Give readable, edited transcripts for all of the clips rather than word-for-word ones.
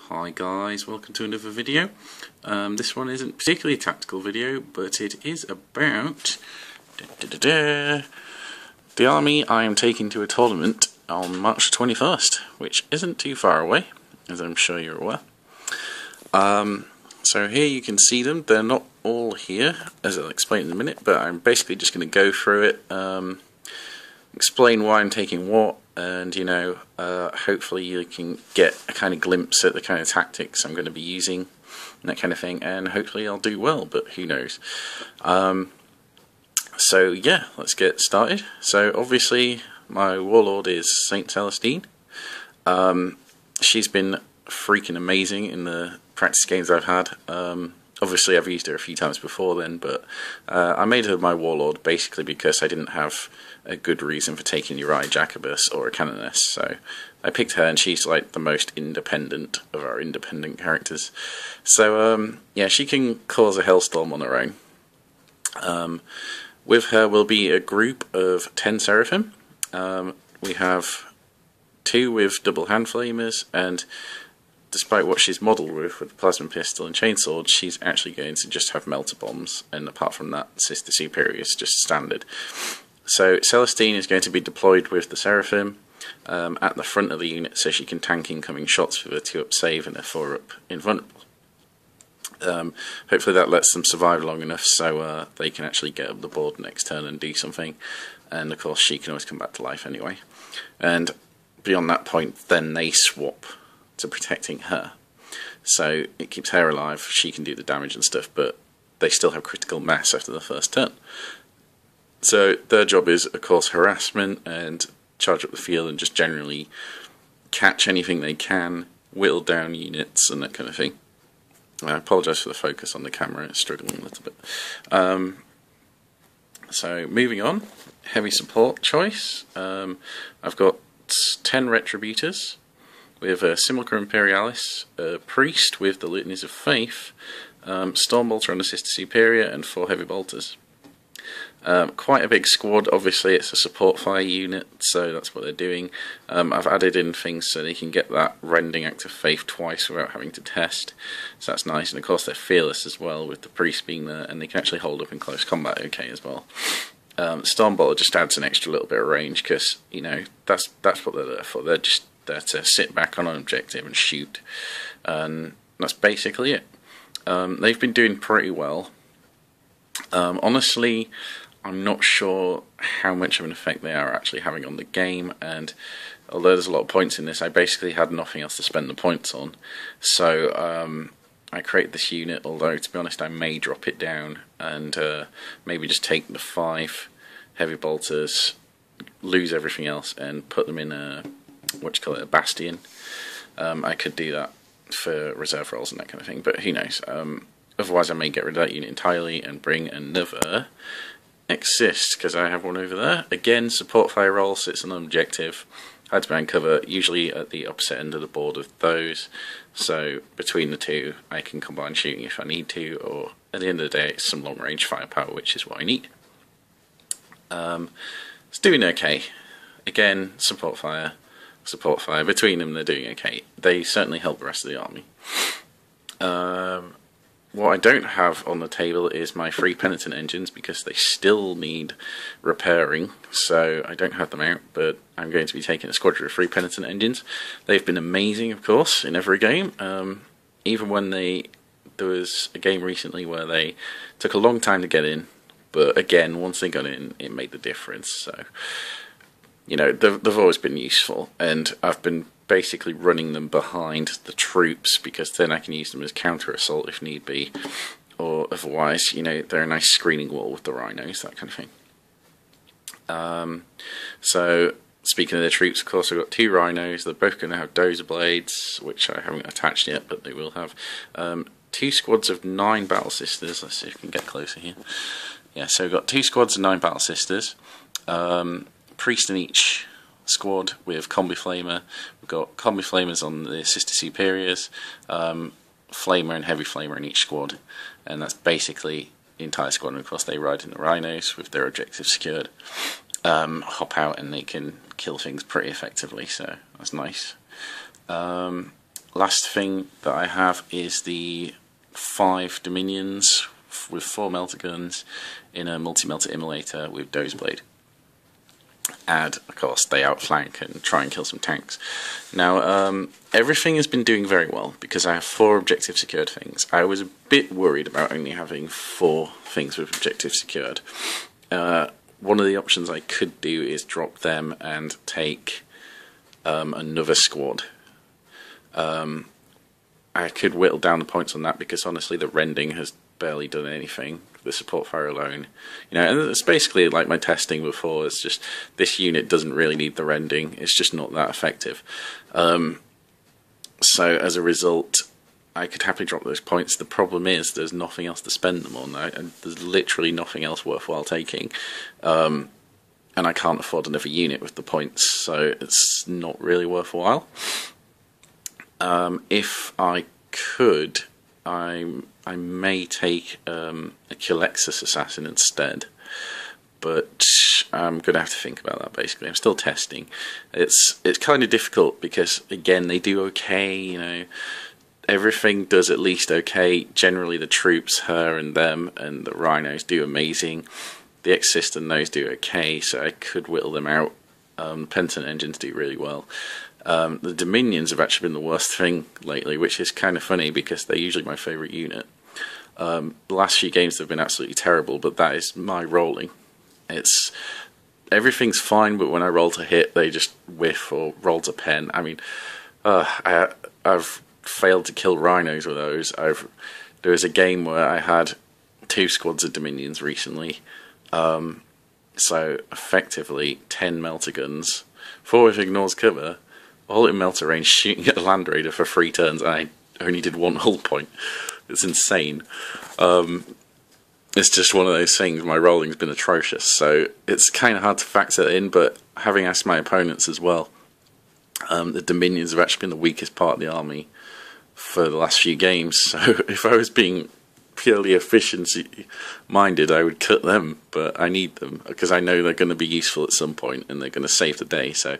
Hi guys, welcome to another video. This one isn't particularly a tactical video, but it is about the army I am taking to a tournament on March 21st, which isn't too far away, as I'm sure you're aware. So here you can see them. They're not all here, as I'll explain in a minute, but I'm basically just going to go through it, explain why I'm taking what, and hopefully you can get a kind of glimpse at the kind of tactics I'm going to be using and that kind of thing, and hopefully I'll do well, but who knows. So yeah, let's get started. So obviously my warlord is Saint Celestine. She's been freaking amazing in the practice games I've had. Obviously I've used her a few times before then, but I made her my warlord basically because I didn't have a good reason for taking Uriah Jacobus or a Canoness, so I picked her, and she's like the most independent of our independent characters. So yeah, she can cause a hellstorm on her own. With her will be a group of 10 Seraphim. We have 2 with double hand flamers, and despite what she's modelled with the plasma pistol and chainsword, she's actually going to just have melter bombs, and apart from that, Sister Superior is just standard. So Celestine is going to be deployed with the Seraphim at the front of the unit, so she can tank incoming shots with a 2-up save and a 4-up invulnerable. Hopefully that lets them survive long enough so they can actually get up the board next turn and do something, and of course she can always come back to life anyway. And beyond that point, then they swap to protecting her, so it keeps her alive, she can do the damage and stuff, but they still have critical mass after the first turn. So their job is, of course, harassment and charge up the field and just generally catch anything they can, whittle down units and that kind of thing. I apologise for the focus on the camera, it's struggling a little bit. So moving on, heavy support choice. I've got 10 Retributors with a Simulacra Imperialis, a Priest with the Litanies of Faith, Stormbolter and a Sister Superior, and 4 Heavy Bolters. Quite a big squad. Obviously it's a support fire unit, so that's what they're doing. I've added in things so they can get that Rending Act of Faith twice without having to test, so that's nice. And of course they're fearless as well, with the Priest being there, and they can actually hold up in close combat okay as well. Stormbolter just adds an extra little bit of range, because that's what they're there for. They're just there to sit back on an objective and shoot, and that's basically it. They've been doing pretty well. Honestly, I'm not sure how much of an effect they are actually having on the game, and although there's a lot of points in this, I basically had nothing else to spend the points on, so I created this unit, although to be honest I may drop it down and maybe just take the 5 heavy bolters, lose everything else, and put them in a a bastion. I could do that for reserve rolls and that kind of thing, but who knows. Otherwise I may get rid of that unit entirely and bring another Exist, because I have one over there. Again, support fire roll, so it's an objective. Hide behind cover, usually at the opposite end of the board of those, so between the two I can combine shooting if I need to, or at the end of the day it's some long range firepower, which is what I need. It's doing okay. Again, support fire, between them they're doing okay. They certainly help the rest of the army. What I don't have on the table is my 3 Penitent Engines, because they still need repairing, so I don't have them out, but I'm going to be taking a squadron of 3 Penitent Engines. They've been amazing, of course, in every game. Even when there was a game recently where they took a long time to get in, but again, once they got in, it made the difference. So, they've always been useful, and I've been basically running them behind the troops, because then I can use them as counter-assault if need be, or otherwise, they're a nice screening wall with the rhinos, that kind of thing. So, speaking of the troops, of course, I've got 2 rhinos. They're both going to have dozer blades, which I haven't attached yet, but they will have. 2 squads of 9 battle sisters. Let's see if we can get closer here. Yeah, so we've got 2 squads of 9 battle sisters. Priest in each squad with Combi Flamer. We've got Combi Flamers on the Sister Superiors, Flamer and Heavy Flamer in each squad, and that's basically the entire squad. And of course they ride in the rhinos with their objectives secured, hop out, and they can kill things pretty effectively, so that's nice. Last thing that I have is the 5 Dominions with 4 melter guns in a multi-melter immolator with Dozeblade. And of course they outflank and try and kill some tanks. Now everything has been doing very well because I have 4 objective secured things. I was a bit worried about only having 4 things with objective secured. One of the options I could do is drop them and take another squad. I could whittle down the points on that because honestly the rending has barely done anything. The support fire alone, and it's basically like my testing before. It's just this unit doesn't really need the rending. It's just not that effective. So as a result, I could happily drop those points. The problem is there's nothing else to spend them on, and there's literally nothing else worthwhile taking. And I can't afford another unit with the points, so it's not really worthwhile. If I could, I may take a Culexus Assassin instead, but I'm going to have to think about that. Basically, I'm still testing. It's kind of difficult because again they do okay. Everything does at least okay. Generally, the troops, her and them, and the rhinos do amazing. The Exist and those do okay, so I could whittle them out. Penitent engines do really well. The Dominions have actually been the worst thing lately, which is kind of funny because they're usually my favourite unit. The last few games have been absolutely terrible, but that is my rolling. Everything's fine, but when I roll to hit, they just whiff or roll to pen. I mean, I've failed to kill rhinos with those. There was a game where I had 2 squads of Dominions recently, so effectively 10 melter guns, 4 with ignores cover, all in melter range, shooting at a Land Raider for 3 turns, and I only did 1 hull point. It's insane. It's just one of those things. My rolling's been atrocious, so it's kind of hard to factor that in. But having asked my opponents as well, the Dominions have actually been the weakest part of the army for the last few games. So if I was being purely efficiency minded, I would cut them. But I need them because I know they're going to be useful at some point and they're going to save the day. So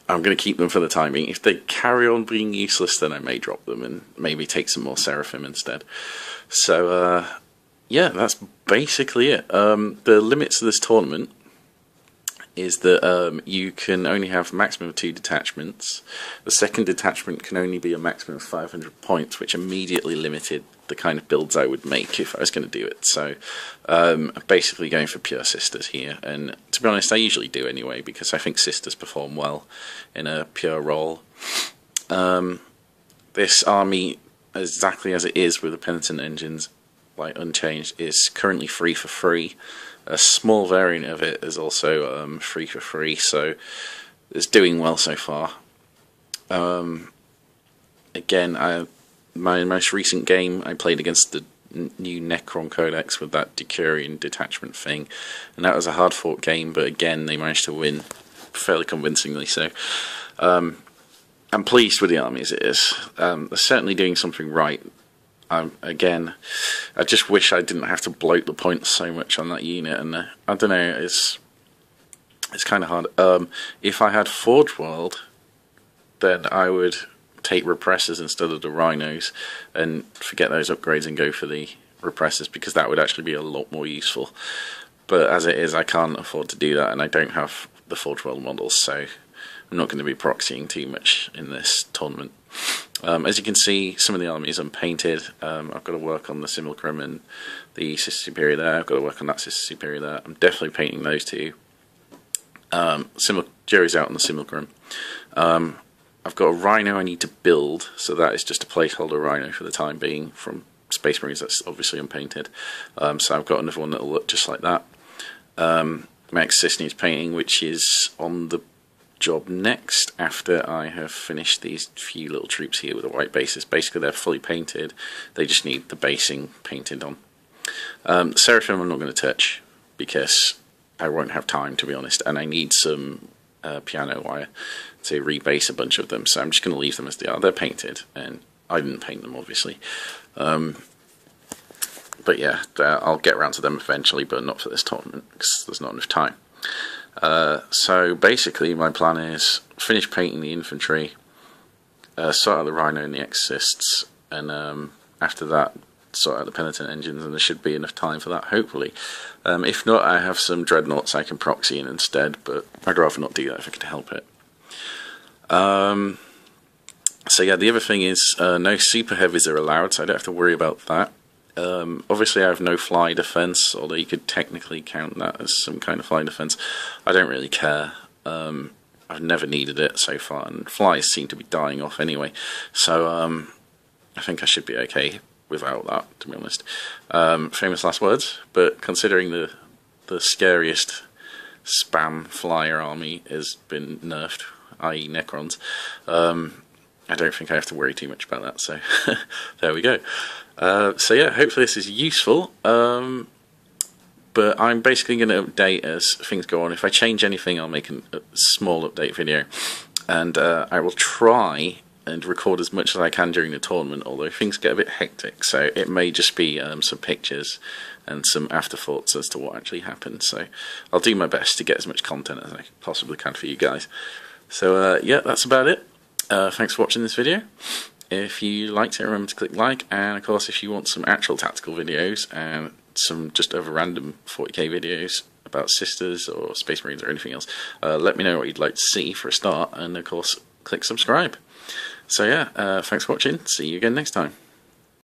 I'm going to keep them for the time being. If they carry on being useless, then I may drop them and maybe take some more Seraphim instead. So, yeah, that's basically it. The limits of this tournament is that you can only have a maximum of 2 detachments. The second detachment can only be a maximum of 500 points, which immediately limited the kind of builds I would make if I was going to do it. So I'm basically going for pure Sisters here, and to be honest I usually do anyway because I think Sisters perform well in a pure role. This army, exactly as it is with the Penitent engines, like unchanged, is currently free for free. A small variant of it is also free for free, so it's doing well so far. Again, my most recent game I played against the new Necron Codex with that Decurion detachment thing, and that was a hard fought game, but again they managed to win fairly convincingly, so I'm pleased with the army as it is. They're certainly doing something right. Again, I just wish I didn't have to bloat the points so much on that unit, and I don't know, it's kind of hard. If I had Forge World, then I would take Repressors instead of the Rhinos, and forget those upgrades and go for the Repressors, because that would actually be a lot more useful. But as it is, I can't afford to do that, and I don't have the Forge World models, so I'm not going to be proxying too much in this tournament. As you can see, some of the army is unpainted. I've got to work on the Simulacrum and the Sister Superior there. I've got to work on that Sister Superior there. I'm definitely painting those two. Jerry's out on the Simulacrum. I've got a Rhino I need to build, so that is just a placeholder Rhino for the time being from Space Marines. That's obviously unpainted. So I've got another one that will look just like that. Max Sis needs painting, which is on the job next after I have finished these few little troops here with the white bases. Basically they're fully painted, they just need the basing painted on. Seraphim I'm not going to touch because I won't have time, to be honest, and I need some piano wire to rebase a bunch of them, so I'm just going to leave them as they are. They're painted, and I didn't paint them obviously, but yeah, I'll get around to them eventually, but not for this tournament because there's not enough time. So basically my plan is finish painting the infantry, sort out the Rhino and the Exorcists, and after that sort out the Penitent engines, and there should be enough time for that, hopefully. If not, I have some Dreadnoughts I can proxy in instead, but I'd rather not do that if I could help it. So yeah, the other thing is no super heavies are allowed, so I don't have to worry about that. Obviously I have no fly defense, although you could technically count that as some kind of fly defense. I don't really care. I've never needed it so far, and flies seem to be dying off anyway, so I think I should be okay without that, to be honest. Famous last words, but considering the scariest spam flyer army has been nerfed, i.e. Necrons, I don't think I have to worry too much about that, so there we go. So yeah, hopefully this is useful, but I'm basically going to update as things go on. If I change anything, I'll make a small update video, and I will try and record as much as I can during the tournament, although things get a bit hectic, so it may just be some pictures and some afterthoughts as to what actually happened. So I'll do my best to get as much content as I possibly can for you guys. So yeah, that's about it. Thanks for watching this video. If you liked it, remember to click like, and of course if you want some actual tactical videos and some just other random 40k videos about Sisters or Space Marines or anything else, let me know what you'd like to see for a start, and of course click subscribe. So yeah, thanks for watching, see you again next time.